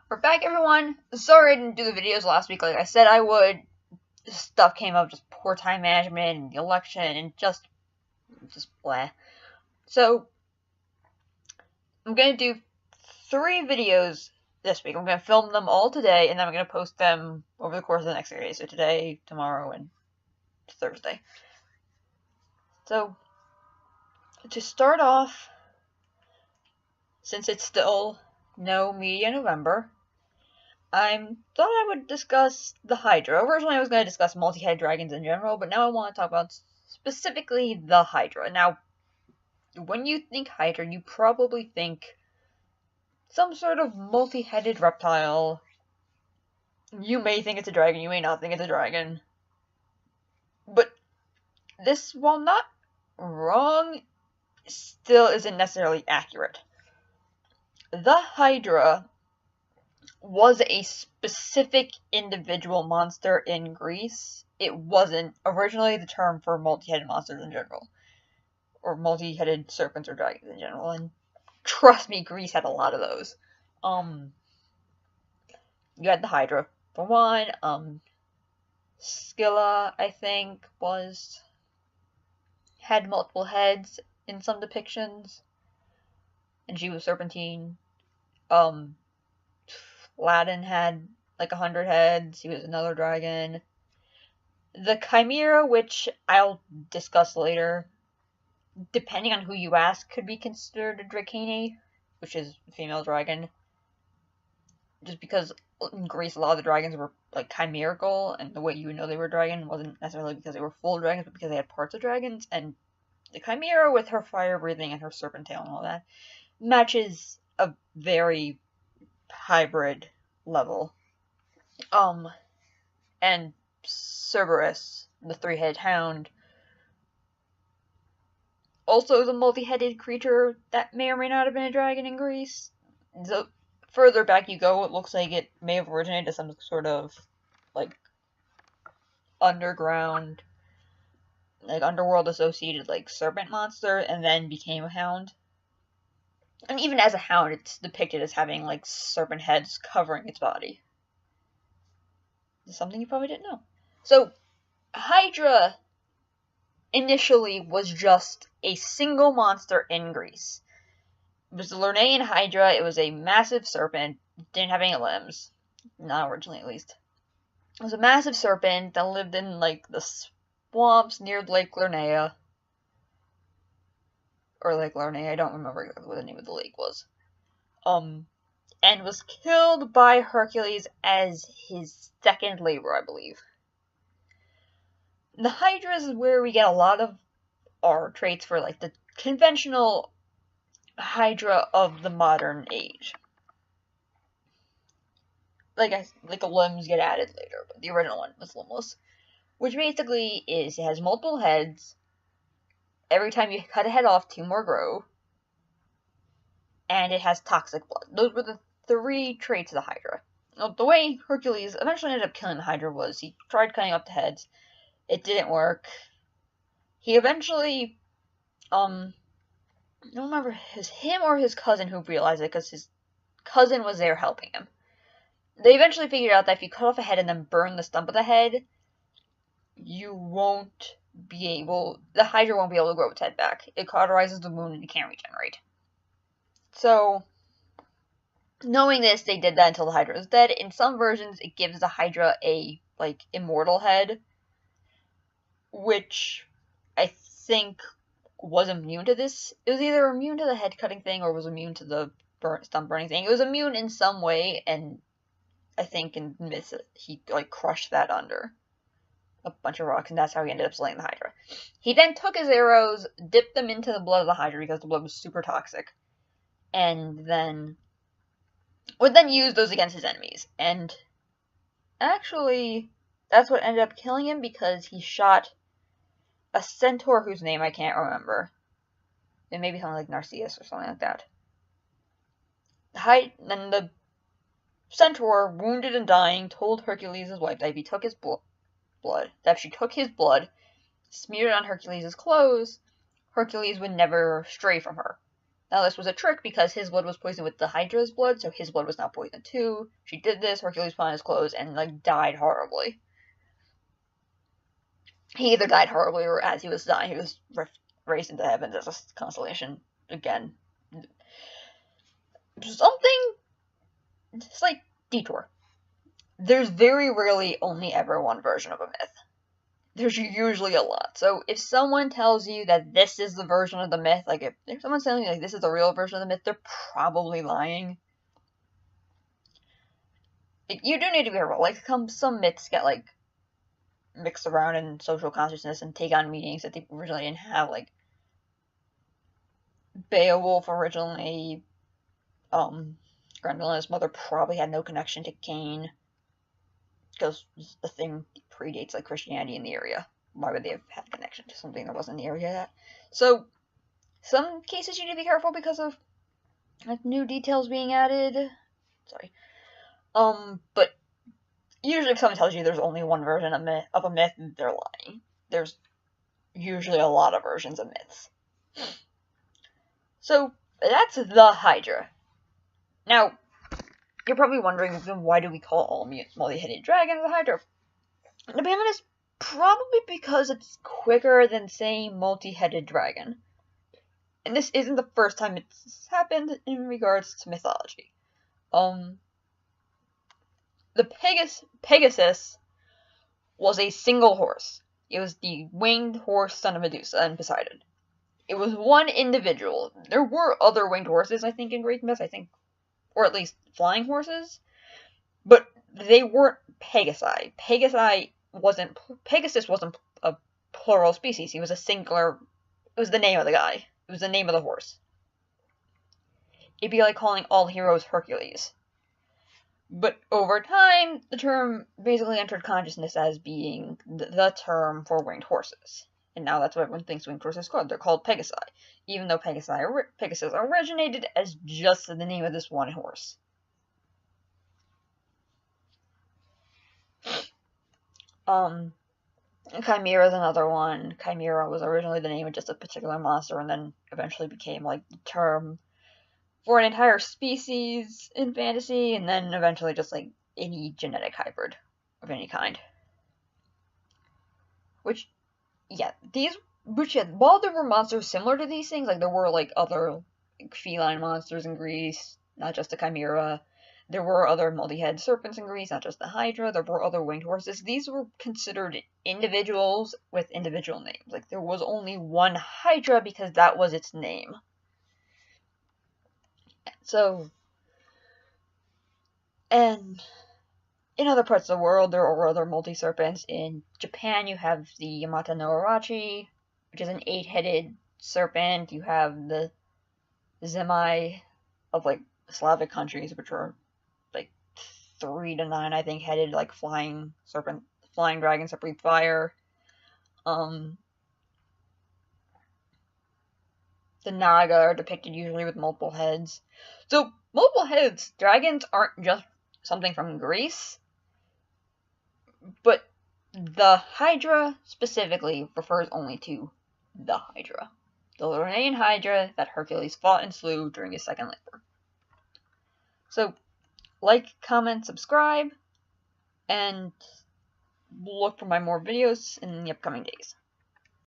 We're back, everyone. Sorry I didn't do the videos last week like I said I would. Stuff came up, just poor time management and the election and just blah. So, I'm going to do 3 videos this week. I'm going to film them all today, and then I'm going to post them over the course of the next 3 days. So today, tomorrow, and Thursday. So, to start off, since it's still no media November, I thought I would discuss the Hydra. Originally I was going to discuss multi-head dragons in general, but now I want to talk about specifically the Hydra. Now, when you think Hydra, you probably think some sort of multi-headed reptile. You may think it's a dragon, you may not think it's a dragon. But this, while not wrong, still isn't necessarily accurate. The Hydra was a specific individual monster in Greece. It wasn't originally the term for multi-headed monsters in general, or multi-headed serpents or dragons in general, and trust me, Greece had a lot of those. You had the Hydra, for one. Scylla, I think, had multiple heads in some depictions, and she was serpentine. Aladdin had like 100 heads. He was another dragon. The Chimera, which I'll discuss later, depending on who you ask, could be considered a Drakene, which is a female dragon. Just because in Greece a lot of the dragons were like chimerical, and the way you would know they were dragon wasn't necessarily because they were full dragons, but because they had parts of dragons. And the Chimera, with her fire breathing and her serpent tail and all that, matches a very hybrid level. And Cerberus, the 3-headed hound, also is a multi-headed creature that may or may not have been a dragon in Greece. The further back you go, it looks like it may have originated as some sort of, like, underground, like, underworld-associated, like, serpent monster, and then became a hound. And even as a hound, it's depicted as having, like, serpent heads covering its body. Something you probably didn't know. So, Hydra initially was just a single monster in Greece. It was the Lernaean Hydra. It was a massive serpent. Didn't have any limbs. Not originally, at least. It was a massive serpent that lived in, like, the swamps near Lake Lernaea. Or Lake Lernaea, I don't remember exactly what the name of the lake was. And was killed by Hercules as his second labor, I believe. The Hydras is where we get a lot of our traits for, like, the conventional Hydra of the modern age. Like limbs get added later, but the original one was limbless. Which basically is, it has multiple heads. Every time you cut a head off, 2 more grow. And it has toxic blood. Those were the 3 traits of the Hydra. Now, the way Hercules eventually ended up killing the Hydra was he tried cutting off the heads. It didn't work. He eventually, I don't remember him or his cousin who realized it, because his cousin was there helping him. They eventually figured out that if you cut off a head and then burn the stump of the head, the Hydra won't be able to grow its head back. It cauterizes the wound and it can't regenerate. So, knowing this, they did that until the Hydra is dead. In some versions, it gives the Hydra a, like, immortal head, which I think was immune to this. It was either immune to the head cutting thing or was immune to the stump burning thing. It was immune in some way, and I think in myth he, like, crushed that under a bunch of rocks, and that's how he ended up slaying the Hydra. He then took his arrows, dipped them into the blood of the Hydra because the blood was super toxic, and then would then use those against his enemies. And actually, that's what ended up killing him, because he shot a centaur whose name I can't remember. It may be something like Narcissus or something like that. Then the centaur, wounded and dying, told Hercules' wife that if he took his she took his blood, smeared it on Hercules' clothes, Hercules would never stray from her. Now this was a trick because his blood was poisoned with the Hydra's blood, so his blood was now poisoned too. She did this, Hercules put on his clothes, and like died horribly. He either died horribly or as he was dying, he was raised into heaven as a constellation. Again, something, slight detour. There's very rarely only ever one version of a myth. There's usually a lot. So if someone tells you that this is the version of the myth, like if someone's telling you like this is the real version of the myth, they're probably lying. You do need to be careful. Like some myths get like mixed around in social consciousness and take on meanings that they originally didn't have. Like Beowulf originally, Grendel's mother probably had no connection to Cain because the thing predates like Christianity in the area. Why would they have had a connection to something that wasn't in the area yet? So some cases you need to be careful because of like new details being added. Sorry. But usually if someone tells you there's only one version of a myth, they're lying. There's usually a lot of versions of myths. So that's the Hydra. Now, you're probably wondering, why do we call all multi-headed dragons a Hydra? To be honest, probably because it's quicker than saying multi-headed dragon. And this isn't the first time it's happened in regards to mythology. The Pegasus was a single horse. It was the winged horse son of Medusa and Poseidon. It was one individual. There were other winged horses, I think, in Greek myth, or at least flying horses, but they weren't Pegasi. Pegasus wasn't a plural species. He was a singular. It was the name of the guy. It was the name of the horse. It'd be like calling all heroes Hercules. But over time, the term basically entered consciousness as being the term for winged horses. And now that's what everyone thinks winged horses are called. They're called Pegasi, even though Pegasus originated as just the name of this one horse. Chimera is another one. Chimera was originally the name of just a particular monster and then eventually became like the term for an entire species in fantasy, and then eventually just like any genetic hybrid of any kind. While there were monsters similar to these things, like there were like other like, feline monsters in Greece, not just the Chimera. There were other multi-headed serpents in Greece, not just the Hydra. There were other winged horses. These were considered individuals with individual names. Like, there was only one Hydra because that was its name. So, and in other parts of the world, there are other multi-serpents. In Japan, you have the Yamata no Arachi, which is an 8-headed serpent. You have the Zemai of, like, Slavic countries, which are 3 to 9, I think, headed, like, flying dragons that breathe fire. The Naga are depicted usually with multiple heads. So, multiple heads, dragons aren't just something from Greece, but the Hydra specifically refers only to the Hydra. The Lernaean Hydra that Hercules fought and slew during his second labor. So, like, comment, subscribe, and look for my more videos in the upcoming days.